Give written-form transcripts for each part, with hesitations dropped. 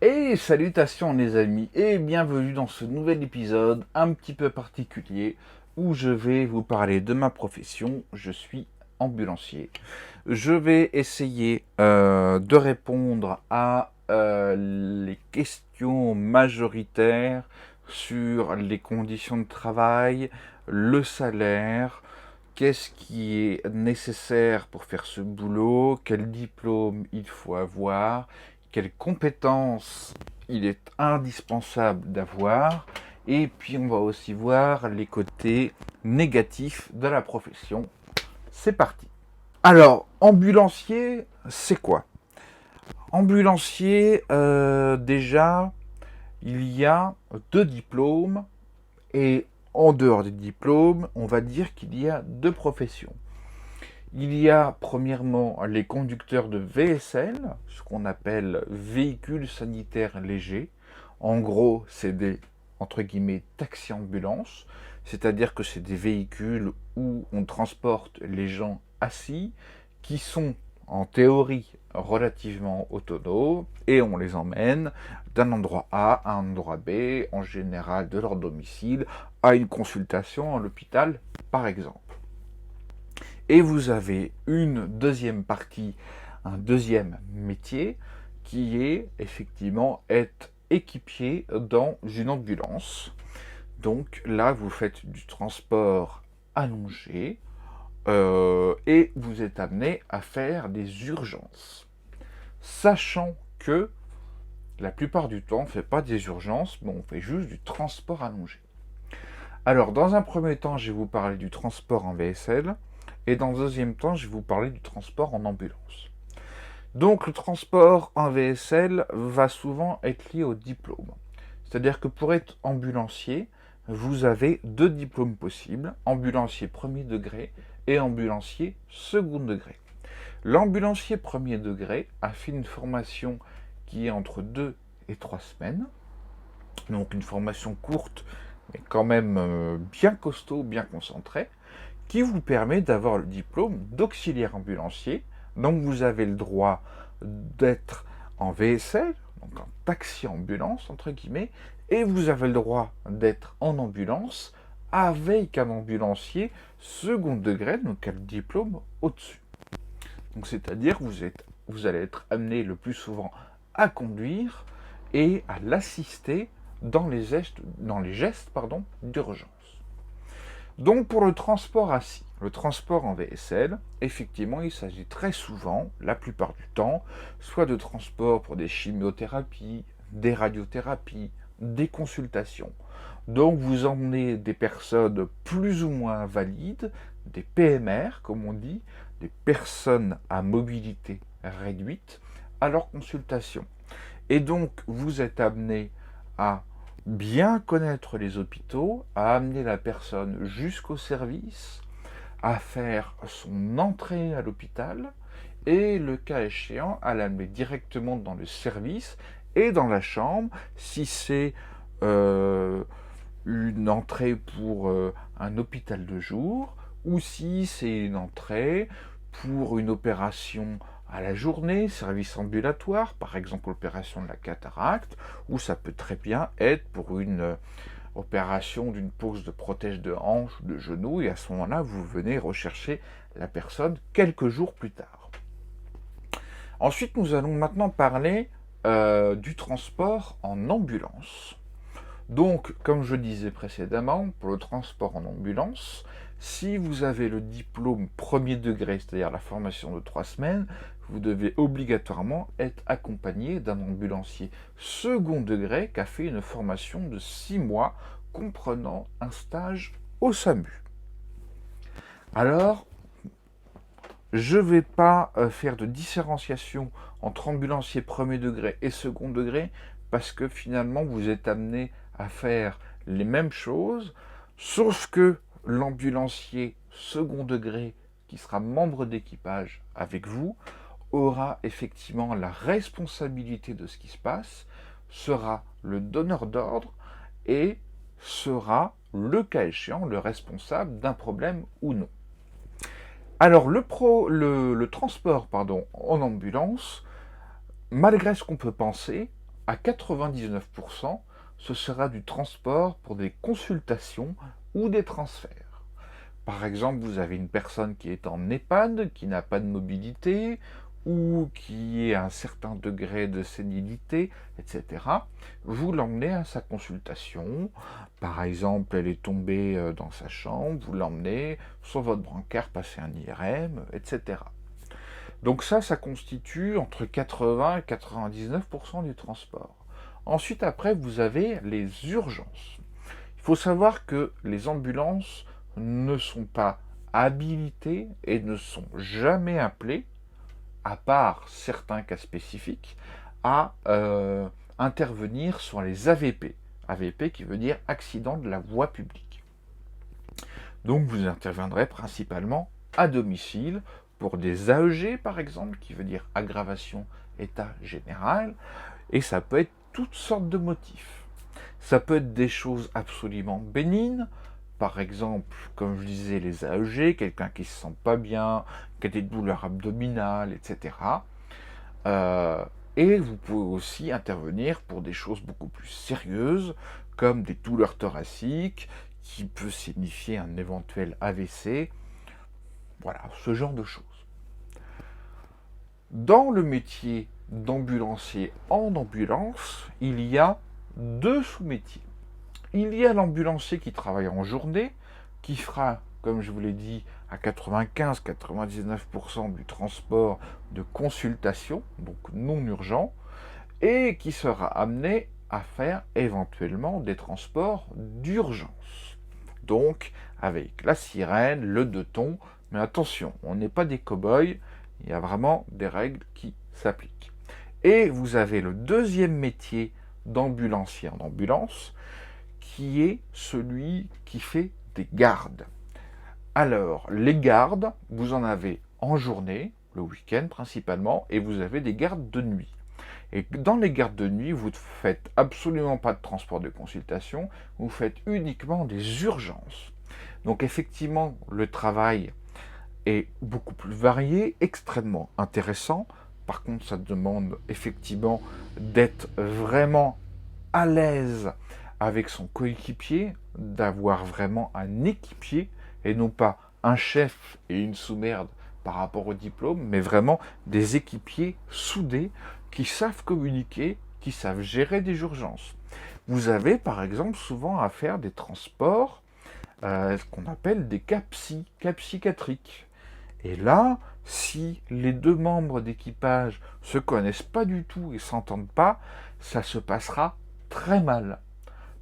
Et salutations les amis et bienvenue dans ce nouvel épisode un petit peu particulier où je vais vous parler de ma profession. Je suis ambulancier. Je vais essayer de répondre à les questions majoritaires sur les conditions de travail, le salaire, qu'est-ce qui est nécessaire pour faire ce boulot, quel diplôme il faut avoir, quelles compétences il est indispensable d'avoir, et puis on va aussi voir les côtés négatifs de la profession. C'est parti. Alors, ambulancier, c'est quoi? Ambulancier, déjà, il y a deux diplômes, et en dehors des diplômes, on va dire qu'il y a deux professions. Il y a premièrement les conducteurs de VSL, ce qu'on appelle véhicules sanitaires légers. En gros, c'est des entre guillemets taxi-ambulances, c'est-à-dire que c'est des véhicules où on transporte les gens assis, qui sont en théorie relativement autonomes, et on les emmène d'un endroit A à un endroit B, en général de leur domicile, à une consultation à l'hôpital, par exemple. Et vous avez une deuxième partie, un deuxième métier, qui est effectivement être équipier dans une ambulance. Donc là, vous faites du transport allongé et vous êtes amené à faire des urgences. Sachant que la plupart du temps, on ne fait pas des urgences, mais on fait juste du transport allongé. Alors, dans un premier temps, je vais vous parler du transport en VSL. Et dans un deuxième temps, je vais vous parler du transport en ambulance. Donc le transport en VSL va souvent être lié au diplôme. C'est-à-dire que pour être ambulancier, vous avez deux diplômes possibles, ambulancier premier degré et ambulancier second degré. L'ambulancier premier degré a fait une formation qui est entre 2 et 3 semaines, donc une formation courte, mais quand même bien costaud, bien concentrée, qui vous permet d'avoir le diplôme d'auxiliaire ambulancier. Donc vous avez le droit d'être en VSL, donc en taxi-ambulance, entre guillemets, et vous avez le droit d'être en ambulance avec un ambulancier second degré, donc un diplôme au-dessus. Donc c'est-à-dire que vous allez être amené le plus souvent à conduire et à l'assister dans les gestes d'urgence. Donc pour le transport assis, le transport en VSL, effectivement il s'agit très souvent, la plupart du temps, soit de transport pour des chimiothérapies, des radiothérapies, des consultations. Donc vous emmenez des personnes plus ou moins valides, des PMR comme on dit, des personnes à mobilité réduite, à leur consultation. Et donc vous êtes amené à bien connaître les hôpitaux, à amener la personne jusqu'au service, à faire son entrée à l'hôpital et, le cas échéant, à l'amener directement dans le service et dans la chambre si c'est une entrée pour un hôpital de jour ou si c'est une entrée pour une opération à la journée, service ambulatoire, par exemple opération de la cataracte, ou ça peut très bien être pour une opération d'une pose de protège de hanche ou de genou, et à ce moment-là, vous venez rechercher la personne quelques jours plus tard. Ensuite, nous allons maintenant parler du transport en ambulance. Donc, comme je disais précédemment, pour le transport en ambulance, si vous avez le diplôme premier degré, c'est-à-dire la formation de 3 semaines, vous devez obligatoirement être accompagné d'un ambulancier second degré qui a fait une formation de 6 mois comprenant un stage au SAMU. Alors, je ne vais pas faire de différenciation entre ambulancier premier degré et second degré parce que finalement vous êtes amené à faire les mêmes choses, sauf que l'ambulancier second degré qui sera membre d'équipage avec vous aura effectivement la responsabilité de ce qui se passe, sera le donneur d'ordre et sera, le cas échéant, le responsable d'un problème ou non. Alors le transport en ambulance, malgré ce qu'on peut penser, à 99%, ce sera du transport pour des consultations ou des transferts. Par exemple, vous avez une personne qui est en EHPAD, qui n'a pas de mobilité, ou qui est à un certain degré de sénilité, etc. Vous l'emmenez à sa consultation. Par exemple, elle est tombée dans sa chambre, vous l'emmenez sur votre brancard passer un IRM, etc. Donc ça constitue entre 80 et 99% du transport. Ensuite, après, vous avez les urgences. Il faut savoir que les ambulances ne sont pas habilitées et ne sont jamais appelées, à part certains cas spécifiques, à intervenir sur les AVP. AVP qui veut dire accident de la voie publique. Donc vous interviendrez principalement à domicile pour des AEG par exemple, qui veut dire aggravation état général, et ça peut être toutes sortes de motifs. Ça peut être des choses absolument bénignes, par exemple, comme je disais, les AEG, quelqu'un qui se sent pas bien, qui a des douleurs abdominales, etc. Et vous pouvez aussi intervenir pour des choses beaucoup plus sérieuses, comme des douleurs thoraciques, qui peut signifier un éventuel AVC. Voilà, ce genre de choses. Dans le métier d'ambulancier en ambulance, il y a deux sous-métiers. Il y a l'ambulancier qui travaille en journée, qui fera, comme je vous l'ai dit, à 95-99% du transport de consultation, donc non urgent, et qui sera amené à faire éventuellement des transports d'urgence. Donc, avec la sirène, le 2 tons, mais attention, on n'est pas des cow-boys, il y a vraiment des règles qui s'appliquent. Et vous avez le deuxième métier d'ambulancier en ambulance, qui est celui qui fait des gardes. Alors, les gardes, vous en avez en journée, le week-end principalement, et vous avez des gardes de nuit. Et dans les gardes de nuit, vous ne faites absolument pas de transport de consultation, vous faites uniquement des urgences. Donc effectivement, le travail est beaucoup plus varié, extrêmement intéressant. Par contre, ça demande effectivement d'être vraiment à l'aise avec son coéquipier, d'avoir vraiment un équipier et non pas un chef et une sous-merde par rapport au diplôme, mais vraiment des équipiers soudés qui savent communiquer, qui savent gérer des urgences. Vous avez par exemple souvent à faire des transports, ce qu'on appelle des cas psychiatriques. Et là, si les deux membres d'équipage se connaissent pas du tout et s'entendent pas, ça se passera très mal.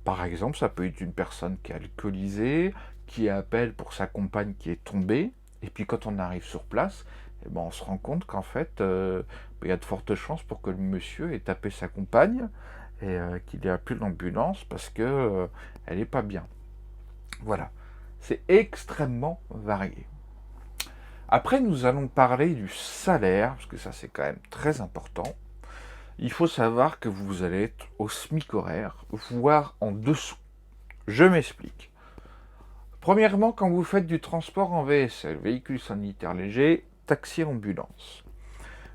Par exemple, ça peut être une personne qui est alcoolisée, qui appelle pour sa compagne qui est tombée, et puis quand on arrive sur place, eh ben, on se rend compte qu'en fait, il y a de fortes chances pour que le monsieur ait tapé sa compagne et qu'il ait appelé l'ambulance parce que elle n'est pas bien. Voilà, c'est extrêmement varié. Après, nous allons parler du salaire, parce que ça c'est quand même très important. Il faut savoir que vous allez être au SMIC horaire, voire en dessous. Je m'explique. Premièrement, quand vous faites du transport en VSL, véhicule sanitaire léger, taxi ambulance,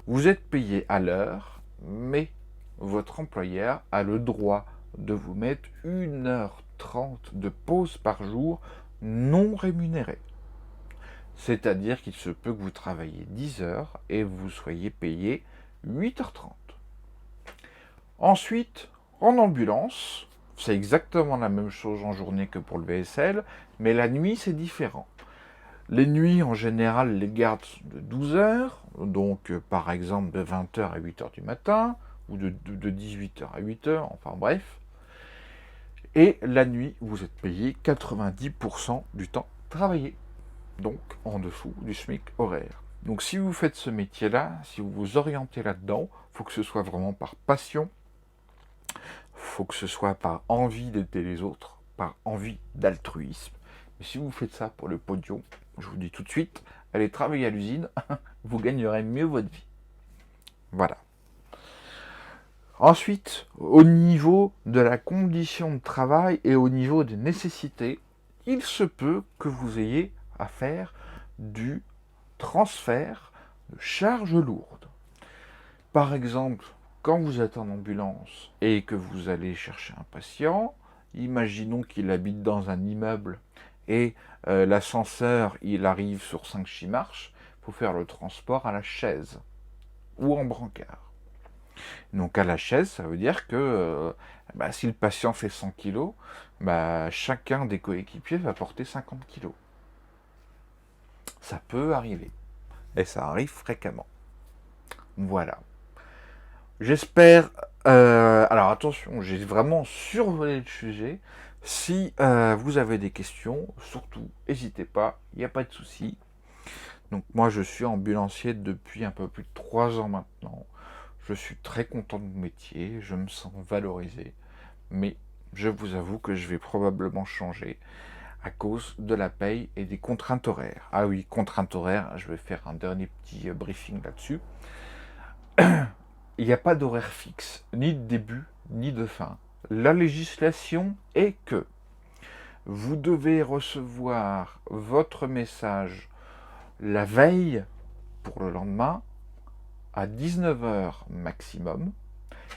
vous êtes payé à l'heure, mais votre employeur a le droit de vous mettre 1h30 de pause par jour non rémunérée. C'est-à-dire qu'il se peut que vous travailliez 10 heures et vous soyez payé 8h30. Ensuite, en ambulance, c'est exactement la même chose en journée que pour le VSL, mais la nuit c'est différent. Les nuits, en général, les gardes sont de 12 heures, donc par exemple de 20h à 8h du matin, ou de 18h à 8h, enfin bref. Et la nuit, vous êtes payé 90% du temps travaillé, donc en dessous du SMIC horaire. Donc si vous faites ce métier-là, si vous vous orientez là-dedans, il faut que ce soit vraiment par passion, il faut que ce soit par envie d'aider les autres, par envie d'altruisme. Mais si vous faites ça pour le podium, je vous dis tout de suite, allez travailler à l'usine, vous gagnerez mieux votre vie. Voilà. Ensuite, au niveau de la condition de travail et au niveau des nécessités, il se peut que vous ayez à faire du transfert de charges lourdes. Par exemple, quand vous êtes en ambulance et que vous allez chercher un patient, imaginons qu'il habite dans un immeuble et l'ascenseur, il arrive sur 5-6 marches, il faut faire le transport à la chaise ou en brancard. Donc à la chaise, ça veut dire que si le patient fait 100 kg, chacun des coéquipiers va porter 50 kg. Ça peut arriver. Et ça arrive fréquemment. Voilà. J'espère... alors attention, j'ai vraiment survolé le sujet. Si vous avez des questions, surtout, n'hésitez pas, il n'y a pas de souci. Donc moi, je suis ambulancier depuis un peu plus de 3 ans maintenant. Je suis très content de mon métier, je me sens valorisé. Mais je vous avoue que je vais probablement changer à cause de la paye et des contraintes horaires. Ah oui, contraintes horaires, je vais faire un dernier petit briefing là-dessus. Il n'y a pas d'horaire fixe, ni de début, ni de fin. La législation est que vous devez recevoir votre message la veille pour le lendemain à 19h maximum.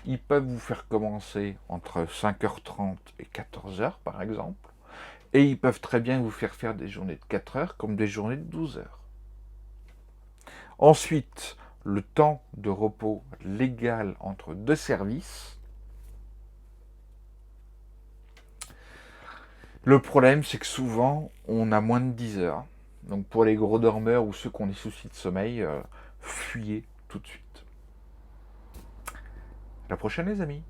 Ils peuvent vous faire commencer entre 5h30 et 14h par exemple. Et ils peuvent très bien vous faire des journées de 4 heures comme des journées de 12 heures. Ensuite, le temps de repos légal entre deux services. Le problème, c'est que souvent, on a moins de 10 heures. Donc pour les gros dormeurs ou ceux qui ont des soucis de sommeil, fuyez tout de suite. À la prochaine les amis.